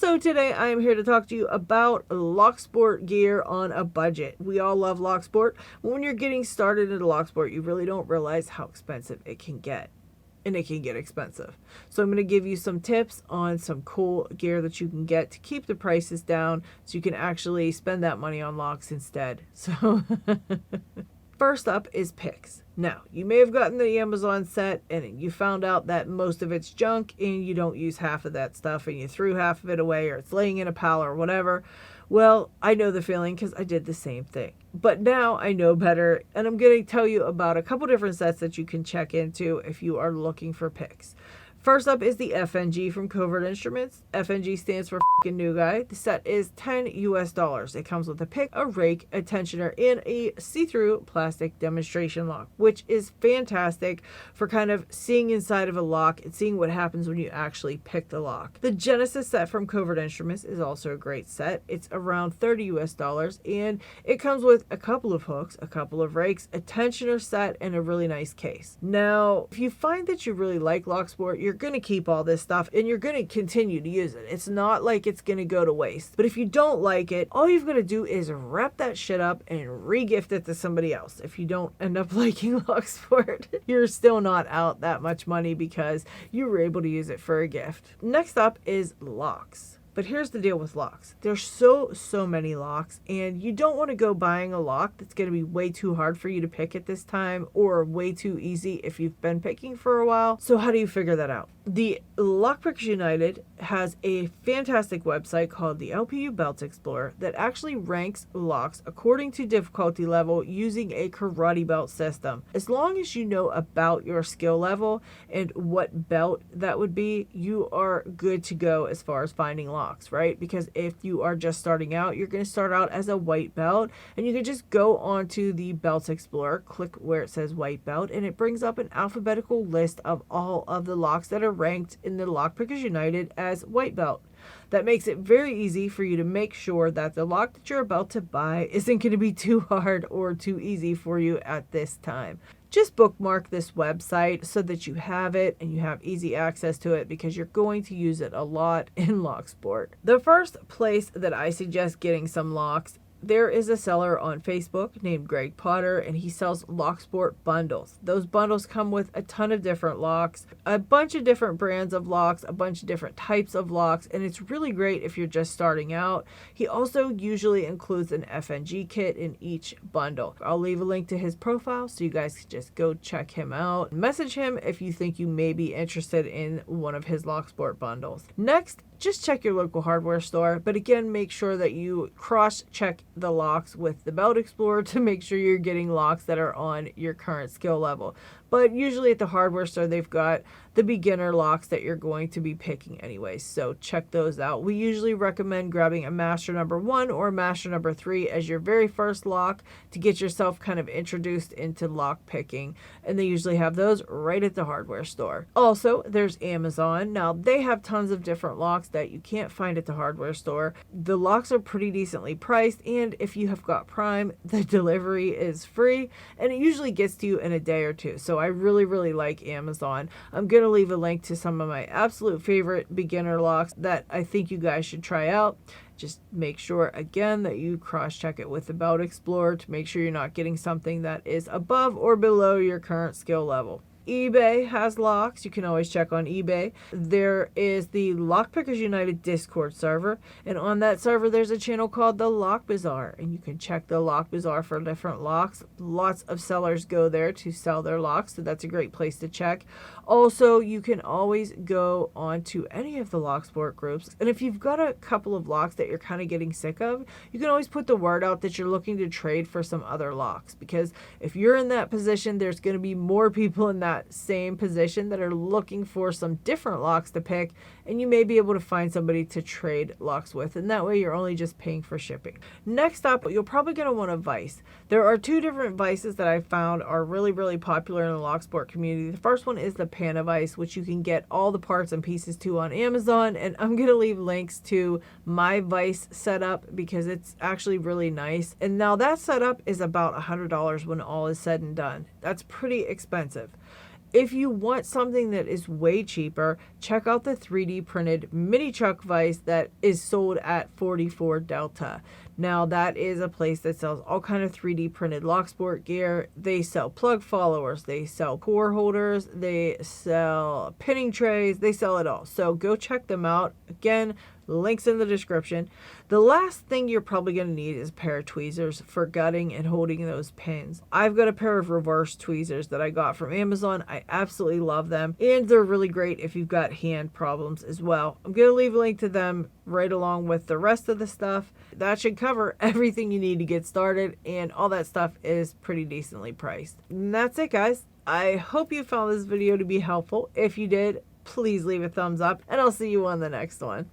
So today I am here to talk to you about Locksport gear on a budget. We all love Locksport. When you're getting started into Locksport, you really don't realize how expensive it can get. And it can get expensive. So I'm going to give you some tips on some cool gear that you can get to keep the prices down so you can actually spend that money on locks instead. So first up is picks. Now, you may have gotten the Amazon set and you found out that most of it's junk and you don't use half of that stuff and you threw half of it away or it's laying in a pile or whatever. Well, I know the feeling because I did the same thing. But now I know better, and I'm going to tell you about a couple different sets that you can check into if you are looking for picks. First up is the FNG from Covert Instruments. FNG stands for f***ing new guy. The set is $10 US. It comes with a pick, a rake, a tensioner, and a see-through plastic demonstration lock, which is fantastic for kind of seeing inside of a lock and seeing what happens when you actually pick the lock. The Genesis set from Covert Instruments is also a great set. It's around $30 US, and it comes with a couple of hooks, a couple of rakes, a tensioner set, and a really nice case. Now, if you find that you really like Locksport, you're going to keep all this stuff and you're going to continue to use it. It's not like it's going to go to waste. But if you don't like it, all you've got to do is wrap that shit up and re-gift it to somebody else. If you don't end up liking Locksport, you're still not out that much money because you were able to use it for a gift. Next up is locks. But here's the deal with locks. There's so many locks, and you don't want to go buying a lock that's going to be way too hard for you to pick at this time or way too easy if you've been picking for a while. So how do you figure that out? The Lockpickers United has a fantastic website called the LPU Belt Explorer that actually ranks locks according to difficulty level using a karate belt system. As long as you know about your skill level and what belt that would be, you are good to go as far as finding locks, right? Because if you are just starting out, you're going to start out as a white belt, and you can just go onto the Belts Explorer, click where it says white belt, and it brings up an alphabetical list of all of the locks that are ranked in the Lockpickers United as white belt. That makes it very easy for you to make sure that the lock that you're about to buy isn't going to be too hard or too easy for you at this time. Just bookmark this website so that you have it and you have easy access to it because you're going to use it a lot in Locksport. The first place that I suggest getting some locks, there is a seller on Facebook named Greg Potter, and he sells Locksport bundles. Those bundles come with a ton of different locks, a bunch of different brands of locks, a bunch of different types of locks, and it's really great if you're just starting out. He also usually includes an FNG kit in each bundle. I'll leave a link to his profile so you guys can just go check him out. Message him if you think you may be interested in one of his Locksport bundles. Next, just check your local hardware store, but again, make sure that you cross-check the locks with the Belt Explorer to make sure you're getting locks that are on your current skill level. But usually at the hardware store, they've got the beginner locks that you're going to be picking anyways, so check those out. We usually recommend grabbing a Master Number 1 or Master Number 3 as your very first lock to get yourself kind of introduced into lock picking, and they usually have those right at the hardware store. Also, there's Amazon. Now, they have tons of different locks that you can't find at the hardware store. The locks are pretty decently priced, and if you have got Prime, the delivery is free, and it usually gets to you in a day or two. So I really like Amazon. I'm going to leave a link to some of my absolute favorite beginner locks that I think you guys should try out. Just make sure, again, that you cross-check it with the Belt Explorer to make sure you're not getting something that is above or below your current skill level. eBay has locks. You can always check on eBay. There is the Lockpickers United Discord server, and on that server there's a channel called the Lock Bazaar, and you can check the Lock Bazaar for different locks. Lots of sellers go there to sell their locks, so that's a great place to check. Also, you can always go on to any of the Locksport groups, and if you've got a couple of locks that you're kind of getting sick of, you can always put the word out that you're looking to trade for some other locks, because if you're in that position, there's going to be more people in that same position that are looking for some different locks to pick, and you may be able to find somebody to trade locks with, and that way you're only just paying for shipping. Next up, you're probably going to want a vise. There are two different vices that I found are really popular in the Locksport community. The first one is the Pana vise, which you can get all the parts and pieces to on Amazon, and I'm going to leave links to my vise setup because it's actually really nice. And now that setup is about $100 when all is said and done. That's pretty expensive. If you want something that is way cheaper, check out the 3D printed mini chuck vise that is sold at 44 Delta. Now that is a place that sells all kind of 3D printed Locksport gear. They sell plug followers, they sell core holders, they sell pinning trays, they sell it all. So go check them out. Again, links in the description. The last thing you're probably going to need is a pair of tweezers for gutting and holding those pins. I've got a pair of reverse tweezers that I got from Amazon. I absolutely love them, and they're really great if you've got hand problems as well. I'm going to leave a link to them right along with the rest of the stuff. That should cover everything you need to get started, and all that stuff is pretty decently priced. And that's it, guys. I hope you found this video to be helpful. If you did, please leave a thumbs up, and I'll see you on the next one.